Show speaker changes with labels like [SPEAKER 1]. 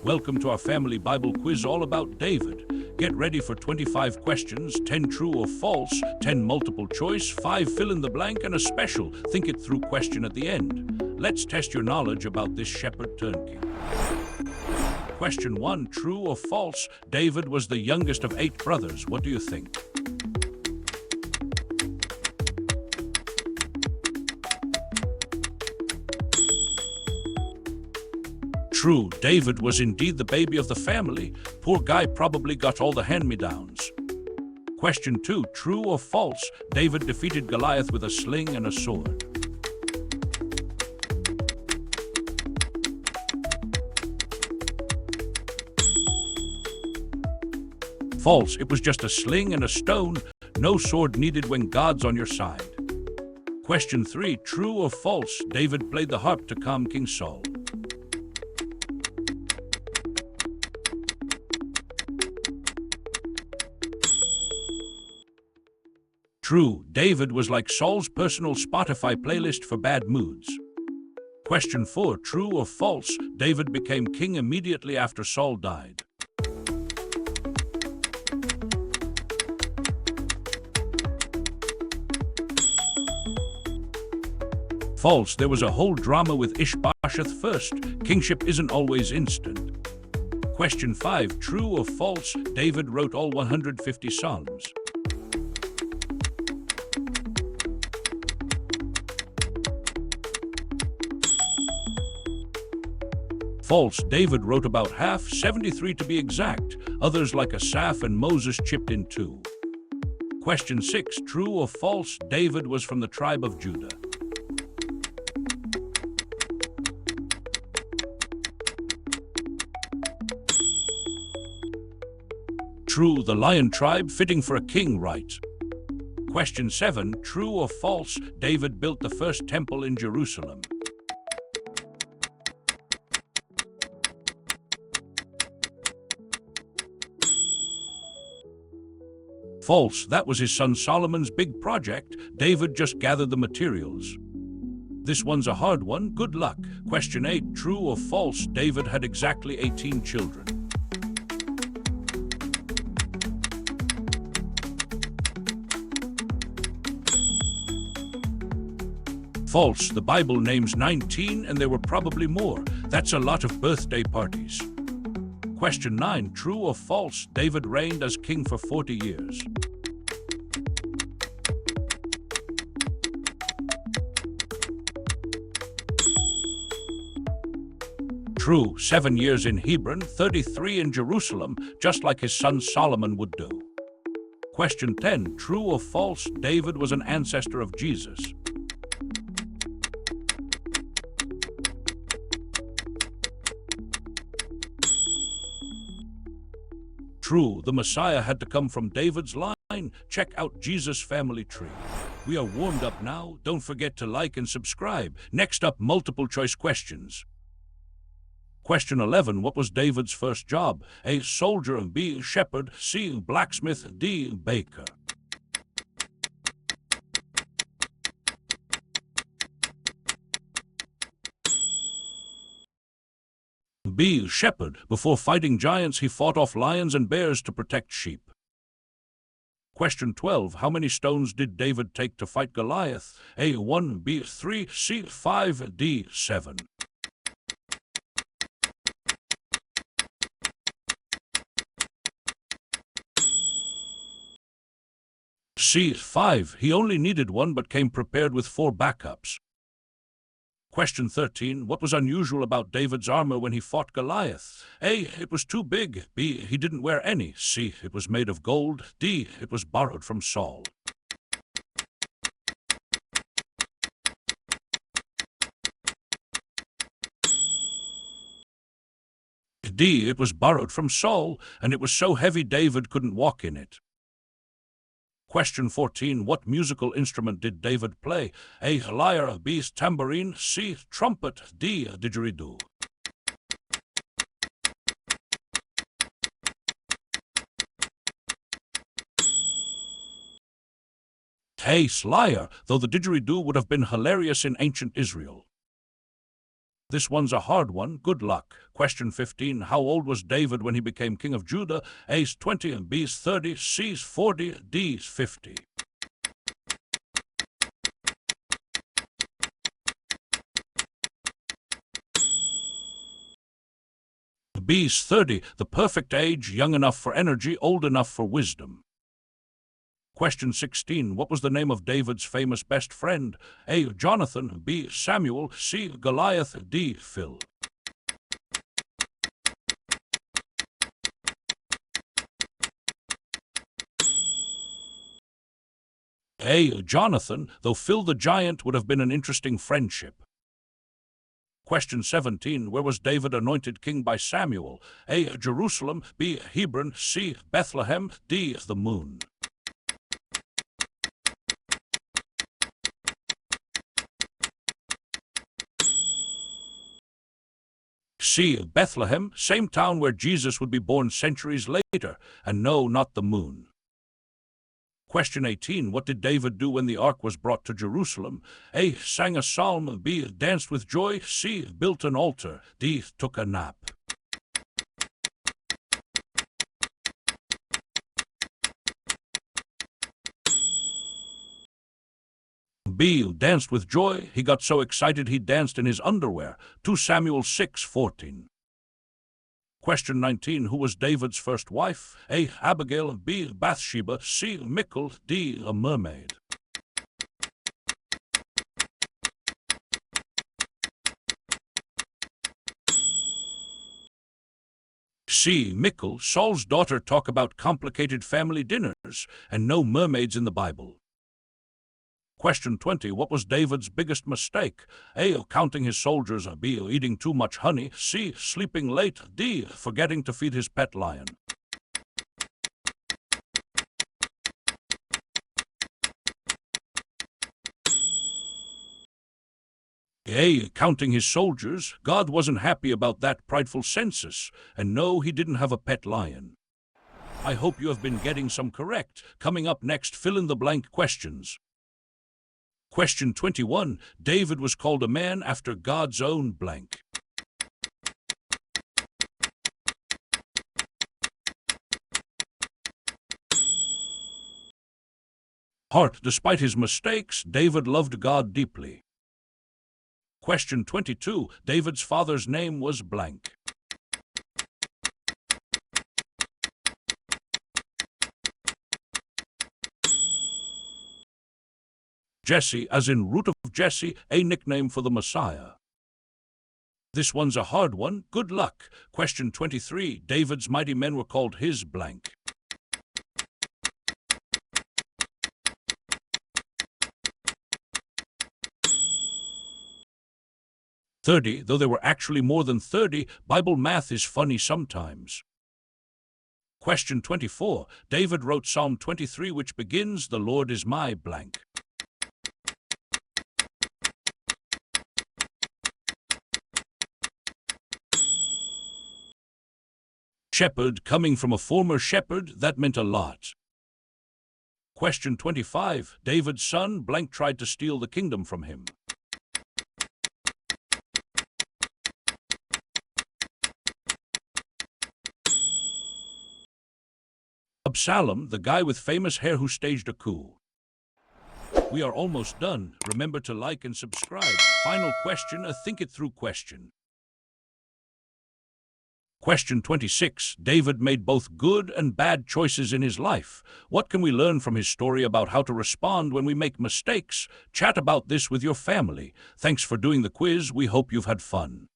[SPEAKER 1] Welcome to our family Bible quiz all about David. Get ready for 25 questions, 10 true or false, 10 multiple choice, 5 fill in the blank, and a special think it through question at the end. Let's test your knowledge about this shepherd turned king. Question 1, true or false? David was the youngest of 8 brothers. What do you think? True, David was indeed the baby of the family. Poor guy probably got all the hand-me-downs. Question 2, true or false? David defeated Goliath with a sling and a sword. False, it was just a sling and a stone. No sword needed when God's on your side. Question 3, true or false? David played the harp to calm King Saul. True, David was like Saul's personal Spotify playlist for bad moods. Question 4, true or false? David became king immediately after Saul died. False, there was a whole drama with Ishbosheth first. Kingship isn't always instant. Question 5, true or false? David wrote all 150 Psalms. False, David wrote about half, 73 to be exact. Others like Asaph and Moses chipped in too. Question 6, true or false? David was from the tribe of Judah. True, the lion tribe, fitting for a king, right? Question 7, true or false? David built the first temple in Jerusalem. False, that was his son Solomon's big project. David just gathered the materials. This one's a hard one. Good luck. Question 8, true or false? David had exactly 18 children. False, the Bible names 19 and there were probably more. That's a lot of birthday parties. Question 9, true or false? David reigned as king for 40 years. True, 7 years in Hebron, 33 in Jerusalem, just like his son Solomon would do. Question 10, true or false? David was an ancestor of Jesus. True, the Messiah had to come from David's line. Check out Jesus' family tree. We are warmed up now. Don't forget to like and subscribe. Next up, multiple choice questions. Question 11, what was David's first job? A, soldier, B, shepherd, C, blacksmith, D, baker. B, shepherd. Before fighting giants, he fought off lions and bears to protect sheep. Question 12, how many stones did David take to fight Goliath? A, 1, B, 3, C, 5, D, 7. C, 5. He only needed 1 but came prepared with 4 backups. Question 13, what was unusual about David's armor when he fought Goliath? A, it was too big. B, he didn't wear any. C, it was made of gold. D, it was borrowed from Saul. D, it was borrowed from Saul, and it was so heavy David couldn't walk in it. Question 14, what musical instrument did David play? A, lyre, B, tambourine, C, trumpet, D, didgeridoo. A, lyre, though the didgeridoo would have been hilarious in ancient Israel. This one's a hard one. Good luck. Question 15. How old was David when he became king of Judah? A's 20, B's 30, C's 40, D's 50. B's 30, the perfect age, young enough for energy, old enough for wisdom. Question 16. What was the name of David's famous best friend? A. Jonathan, B. Samuel, C. Goliath, D. Phil. A. Jonathan, though Phil the giant would have been an interesting friendship. Question 17. Where was David anointed king by Samuel? A. Jerusalem, B. Hebron, C. Bethlehem, D. the moon. C. Bethlehem, same town where Jesus would be born centuries later, and no, not the moon. Question 18. What did David do when the ark was brought to Jerusalem? A. Sang a psalm, B. Danced with joy, C. Built an altar, D. Took a nap. B. Danced with joy. He got so excited he danced in his underwear. 2 Samuel 6:14. Question 19. Who was David's first wife? A. Abigail, B. Bathsheba, C. Michal, D. a mermaid. C. Michal, Saul's daughter. Talk about complicated family dinners, and no mermaids in the Bible. Question 20. What was David's biggest mistake? A. Counting his soldiers, B. Eating too much honey, C. Sleeping late, D. Forgetting to feed his pet lion. A. Counting his soldiers. God wasn't happy about that prideful census, and no, he didn't have a pet lion. I hope you have been getting some correct. Coming up next, fill-in-the-blank questions. Question 21. David was called a man after God's own blank. Heart. Despite his mistakes, David loved God deeply. Question 22. David's father's name was blank. Jesse, as in root of Jesse, a nickname for the Messiah. This one's a hard one. Good luck. Question 23. David's mighty men were called his blank. "30, though there were actually more than 30, Bible math is funny sometimes. Question 24. David wrote Psalm 23, which begins, "The Lord is my blank." Shepherd, coming from a former shepherd, that meant a lot. Question 25. David's son blank tried to steal the kingdom from him. Absalom, the guy with famous hair who staged a coup. We are almost done. Remember to like and subscribe. Final question, a think it through question. Question 26. David made both good and bad choices in his life. What can we learn from his story about how to respond when we make mistakes? Chat about this with your family. Thanks for doing the quiz. We hope you've had fun.